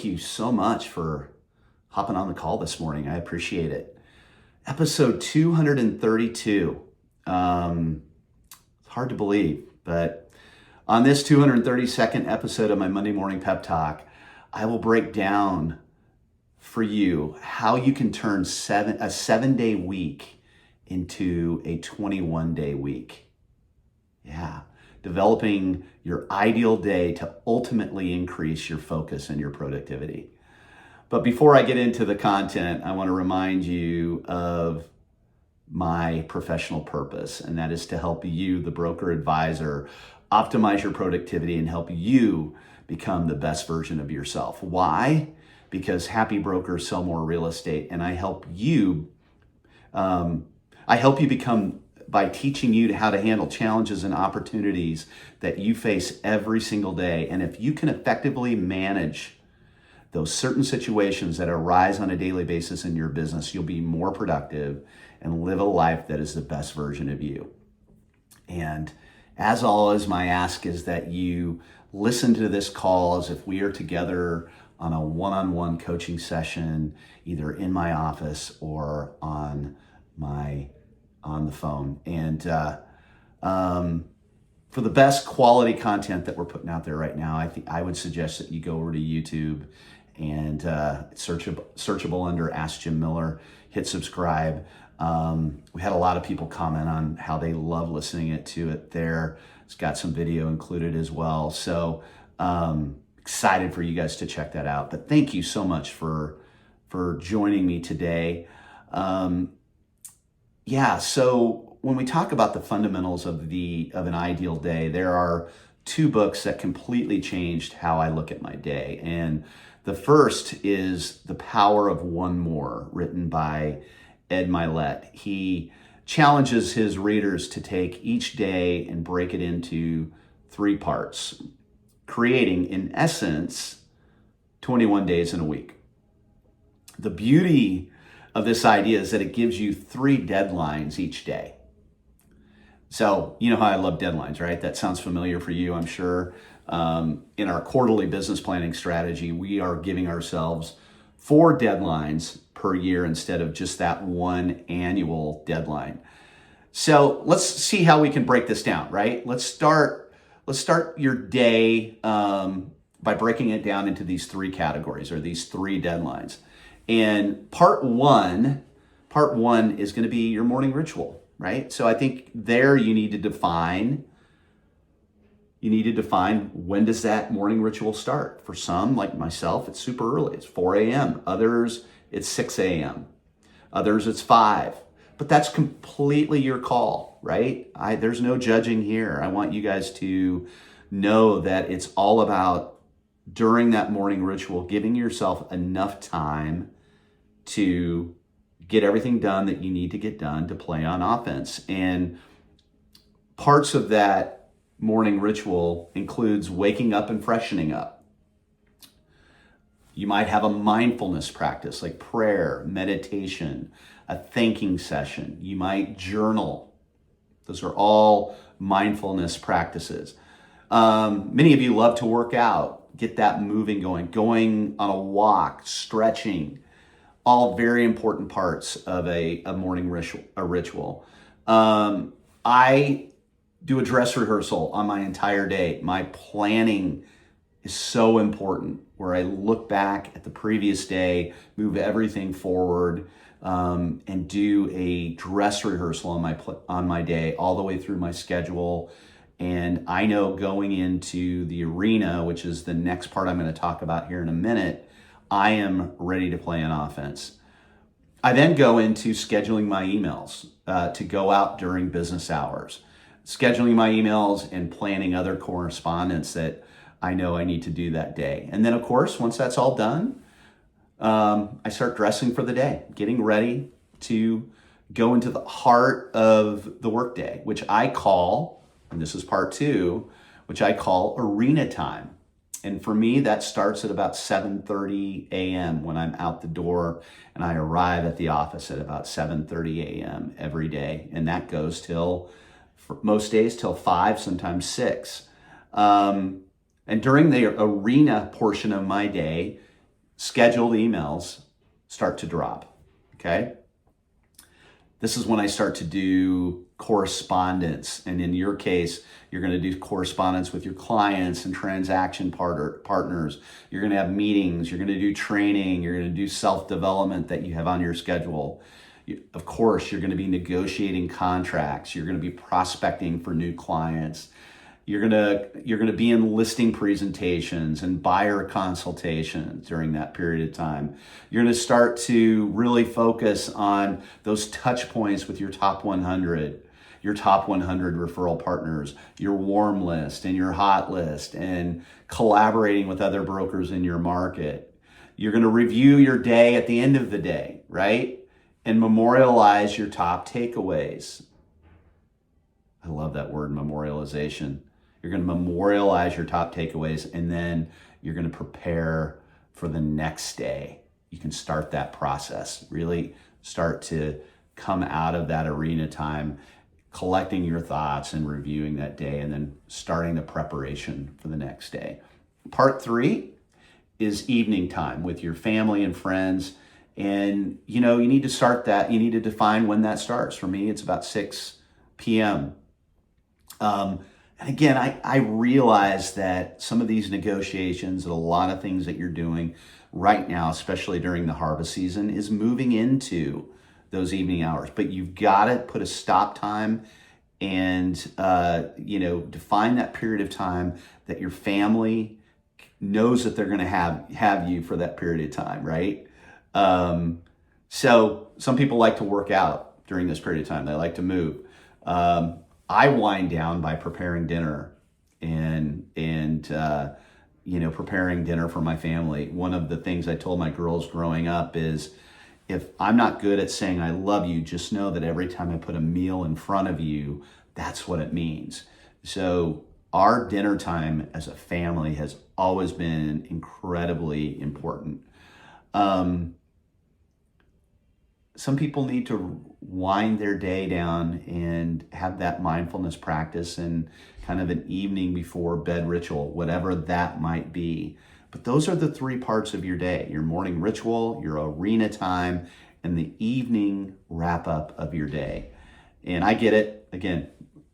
thank you so much for hopping on the call this morning. I appreciate it. Episode 232. It's hard to believe, but on this 232nd episode of my Monday Morning Pep Talk, I will break down for you how you can turn a 7-day week into a 21-day week. Yeah, developing your ideal day to ultimately increase your focus and your productivity. But before I get into the content, I want to remind you of my professional purpose, and that is to help you, the broker advisor, optimize your productivity and help you become the best version of yourself. Why? Because happy brokers sell more real estate, and I help you become by teaching you how to handle challenges and opportunities that you face every single day. And if you can effectively manage those certain situations that arise on a daily basis in your business, you'll be more productive and live a life that is the best version of you. And as always, my ask is that you listen to this call as if we are together on a one-on-one coaching session, either in my office or on the phone. And for the best quality content that we're putting out there right now, I would suggest that you go over to YouTube and searchable under Ask Jim Miller, hit subscribe. We had a lot of people comment on how they love listening to it there. It's got some video included as well. So excited for you guys to check that out. But thank you so much for joining me today. So when we talk about the fundamentals of an ideal day, there are two books that completely changed how I look at my day. And the first is The Power of One More, written by Ed Mylett. He challenges his readers to take each day and break it into 3 parts, creating, in essence, 21 days in a week. The beauty of this idea is that it gives you 3 deadlines each day. So you know how I love deadlines, right? That sounds familiar for you, I'm sure. In our quarterly business planning strategy, we are giving ourselves 4 deadlines per year instead of just that one annual deadline. So let's see how we can break this down, right? Let's start your day by breaking it down into these 3 categories, or these 3 deadlines. And part one is going to be your morning ritual, right? So I think there you need to define when does that morning ritual start. For some, like myself, it's super early. It's 4 a.m. Others, it's 6 a.m. Others, it's 5. But that's completely your call, right? There's no judging here. I want you guys to know that it's all about, during that morning ritual, giving yourself enough time to get everything done that you need to get done to play on offense. And parts of that morning ritual includes waking up and freshening up. You might have a mindfulness practice like prayer, meditation, a thanking session. You might journal. Those are all mindfulness practices. Many of you love to work out, get that moving going on a walk, stretching, all very important parts of a morning ritual. I do a dress rehearsal on my entire day. My planning is so important, where I look back at the previous day, move everything forward, and do a dress rehearsal on my day all the way through my schedule. And I know going into the arena, which is the next part I'm going to talk about here in a minute, I am ready to play an offense. I then go into scheduling my emails to go out during business hours, scheduling my emails and planning other correspondence that I know I need to do that day. And then, of course, once that's all done, I start dressing for the day, getting ready to go into the heart of the workday, which I call, and this is part 2, which I call arena time. And for me, that starts at about 7:30 a.m. when I'm out the door, and I arrive at the office at about 7:30 a.m. every day. And that goes till, for most days, till 5, sometimes 6. And during the arena portion of my day, scheduled emails start to drop, okay? This is when I start to do correspondence. And in your case, you're going to do correspondence with your clients and transaction partners. You're going to have meetings. You're going to do training. You're going to do self-development that you have on your schedule. Of course, you're going to be negotiating contracts. You're going to be prospecting for new clients. You're going to be in listing presentations and buyer consultations during that period of time. You're going to start to really focus on those touch points with your top 100 referral partners, your warm list and your hot list, and collaborating with other brokers in your market. You're going to review your day at the end of the day, right? And memorialize your top takeaways. I love that word, memorialization. You're going to memorialize your top takeaways, and then you're going to prepare for the next day. You can start that process, really start to come out of that arena time, collecting your thoughts and reviewing that day, and then starting the preparation for the next day. Part 3 is evening time with your family and friends. And, you need to start that. You need to define when that starts. For me, it's about 6 p.m. And again, I realize that some of these negotiations and a lot of things that you're doing right now, especially during the harvest season, is moving into those evening hours. But you've got to put a stop time and, define that period of time that your family knows that they're going to have you for that period of time, right? So some people like to work out during this period of time. They like to move. I wind down by preparing dinner and preparing dinner for my family. One of the things I told my girls growing up is, if I'm not good at saying I love you, just know that every time I put a meal in front of you, that's what it means. So our dinner time as a family has always been incredibly important. Some people need to wind their day down and have that mindfulness practice and kind of an evening before bed ritual, whatever that might be. But those are the 3 parts of your day: your morning ritual, your arena time, and the evening wrap up of your day. And I get it. Again,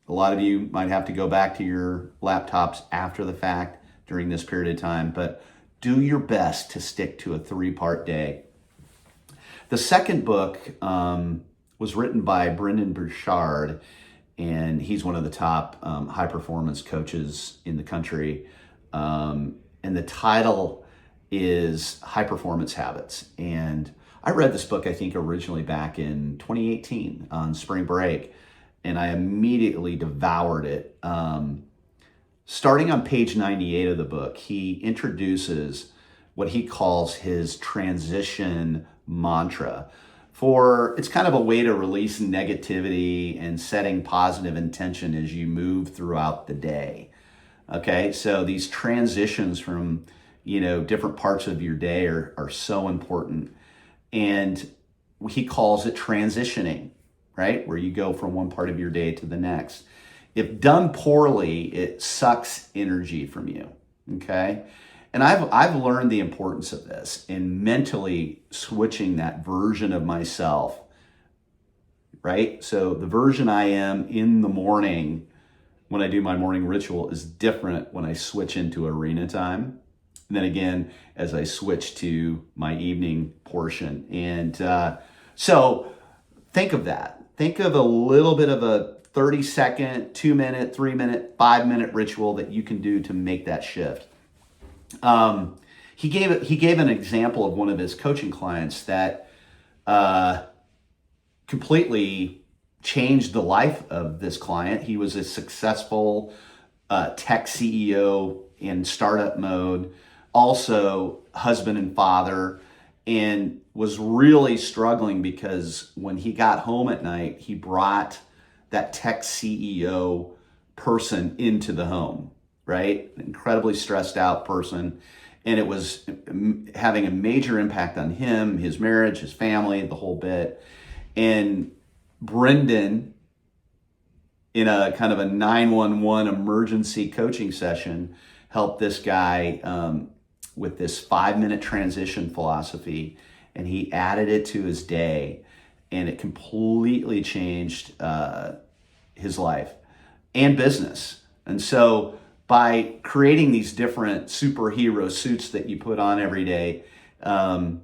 a lot of you might have to go back to your laptops after the fact during this period of time, but do your best to stick to a 3-part day. The second book was written by Brendan Burchard, and he's one of the top high-performance coaches in the country. And the title is High Performance Habits. And I read this book, I think, originally back in 2018 on spring break, and I immediately devoured it. Starting on page 98 of the book, he introduces what he calls his transition mantra. It's kind of a way to release negativity and setting positive intention as you move throughout the day. Okay, so these transitions from, different parts of your day are so important. And he calls it transitioning, right? Where you go from one part of your day to the next. If done poorly, it sucks energy from you, okay? And I've learned the importance of this in mentally switching that version of myself, right? So the version I am in the morning when I do my morning ritual is different when I switch into arena time. And then again, as I switch to my evening portion. And so think of that. Think of a little bit of a 30-second, 2-minute, 3-minute, 5-minute ritual that you can do to make that shift. He gave an example of one of his coaching clients that completely changed the life of this client. He was a successful tech CEO in startup mode, also husband and father, and was really struggling because when he got home at night, he brought that tech CEO person into the home, right? An incredibly stressed out person. And it was having a major impact on him, his marriage, his family, the whole bit. And Brendan, in a kind of a 911 emergency coaching session, helped this guy with this 5-minute transition philosophy, and he added it to his day, and it completely changed his life and business. And so by creating these different superhero suits that you put on every day, in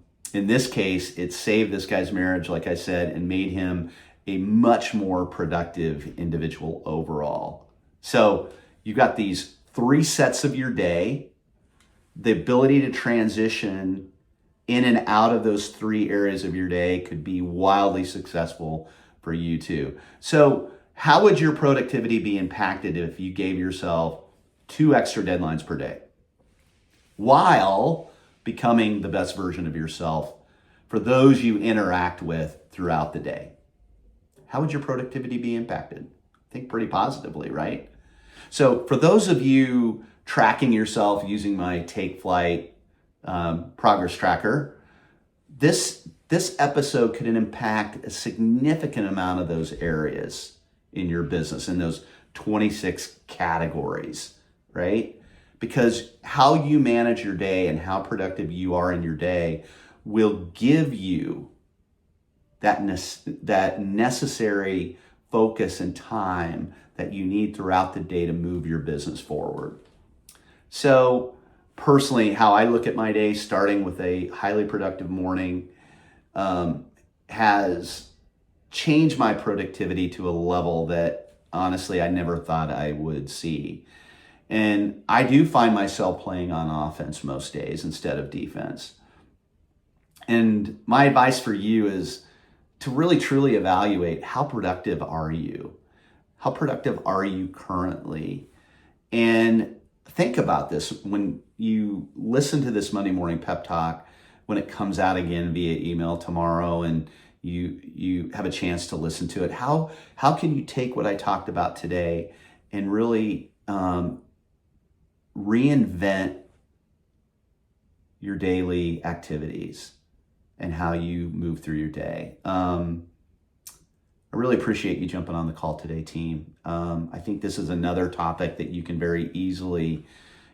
this case, it saved this guy's marriage, like I said, and made him a much more productive individual overall. So you've got these 3 sets of your day, the ability to transition in and out of those 3 areas of your day could be wildly successful for you too. So how would your productivity be impacted if you gave yourself 2 extra deadlines per day while becoming the best version of yourself for those you interact with throughout the day? How would your productivity be impacted? I think pretty positively, right? So for those of you tracking yourself using my Take Flight progress tracker, this episode could impact a significant amount of those areas in your business, in those 26 categories, right? Because how you manage your day and how productive you are in your day will give you that necessary focus and time that you need throughout the day to move your business forward. So personally, how I look at my day, starting with a highly productive morning, has changed my productivity to a level that honestly I never thought I would see. And I do find myself playing on offense most days instead of defense. And my advice for you is to really truly evaluate, how productive are you? How productive are you currently? And think about this when you listen to this Monday Morning Pep Talk, when it comes out again via email tomorrow and you have a chance to listen to it. How can you take what I talked about today and really reinvent your daily activities and how you move through your day? I really appreciate you jumping on the call today, team. I think this is another topic that you can very easily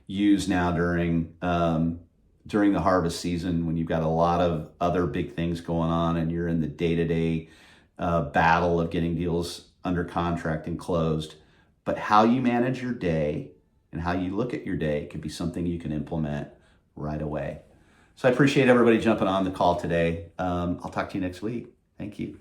use now during the harvest season, when you've got a lot of other big things going on and you're in the day-to-day battle of getting deals under contract and closed. But how you manage your day and how you look at your day could be something you can implement right away. So I appreciate everybody jumping on the call today. I'll talk to you next week. Thank you.